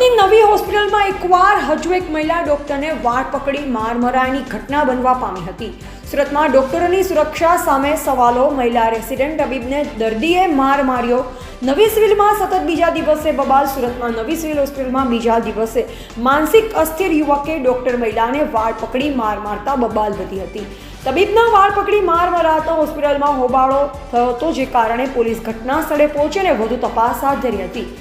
સુરતની નવી હોસ્પિટલમાં એકવાર હજુ એક મહિલા ડોક્ટરને વાળ પકડી માર મરાયાની ઘટના બનવા પામી હતી। સુરતમાં ડોક્ટરોની સુરક્ષા સામે સવાલો। મહિલા રેસિડેન્ટ તબીબને દર્દીએ માર માર્યો। નવી સિવિલમાં સતત બીજા દિવસે બબાલ। સુરતમાં નવી સિવિલ હોસ્પિટલમાં બીજા દિવસે માનસિક અસ્થિર યુવકે ડોક્ટર મહિલાને વાળ પકડી માર મારતા બબાલ વધી હતી। તબીબના વાળ પકડી માર મરાતા હોસ્પિટલમાં હોબાળો થયો હતો, જે કારણે પોલીસ ઘટના સ્થળે પહોંચીને વધુ તપાસ હાથ ધરી હતી।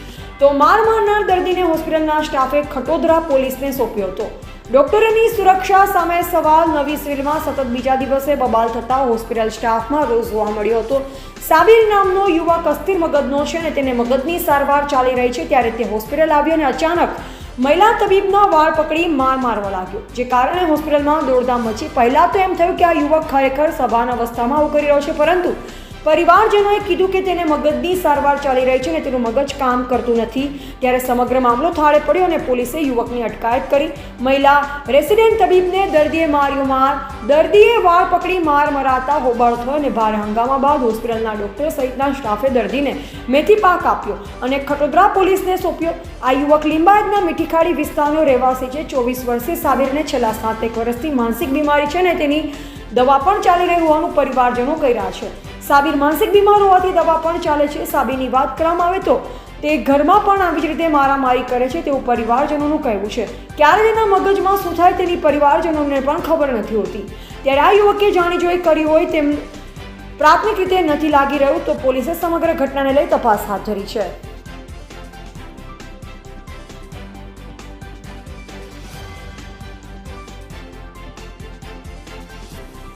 તો માર મારનાર દર્દીને હોસ્પિટલના સ્ટાફે ખટોદરા પોલીસને સોંપ્યો હતો। ડોક્ટરોની સુરક્ષા સામે સવાલ। નવી સિવિલમાં સતત બીજા દિવસે બબાલ થતા હોસ્પિટલ સ્ટાફમાં રોષ જોવા મળ્યો હતો। સાબિર નામનો યુવક અસ્થિર મગજનો છે અને તેને મગજની સારવાર ચાલી રહી છે, ત્યારે તે હોસ્પિટલ આવ્યો અને અચાનક મહિલા તબીબના વાળ પકડી માર મારવા લાગ્યો, જે કારણે હોસ્પિટલમાં દોડધામ મચી। પહેલા તો એમ થયું કે આ યુવક ખરેખર સભાન અવસ્થામાં આવું કરી રહ્યો છે, પરંતુ પરિવારજનોએ કીધું કે તેને મગજની સારવાર ચાલી રહી છે અને તેનું મગજ કામ કરતું નથી। ત્યારે સમગ્ર મામલો થાળે પડ્યો અને પોલીસે યુવકની અટકાયત કરી। મહિલા રેસિડેન્ટ તબીબને દર્દીએ માર્યો માર। દર્દીએ વાળ પકડી માર મરાતા હોબાળો થયો અને ભારે હંગામા બાદ હોસ્પિટલના ડોક્ટર સહિતના સ્ટાફે દર્દીને મેથી પાક આપ્યો અને ખટોદરા પોલીસને સોંપ્યો। આ યુવક લિંબાયતના મીઠીખાડી વિસ્તારનો રહેવાસી છે। 24 વર્ષીય સાબિરને છેલ્લા 7 વર્ષથી માનસિક બીમારી છે અને તેની દવા પણ ચાલી રહી હોવાનું પરિવારજનો કહી રહ્યા છે। સાબિર માનસિક બીમાર હોવાથી દવા પણ ચાલે છે। સાબિરની વાત કરવામાં આવે તો તે ઘરમાં પણ આવી જ રીતે મારામારી કરે છે તેવું પરિવારજનોનું કહેવું છે। ક્યારે તેના મગજમાં શું થાય તેની પરિવારજનોને પણ ખબર નથી હોતી। ત્યારે આ યુવકે જાણી જોઈ કરી હોય તેમ પ્રાથમિક રીતે નથી લાગી રહ્યું, તો પોલીસે સમગ્ર ઘટનાને લઈ તપાસ હાથ ધરી છે।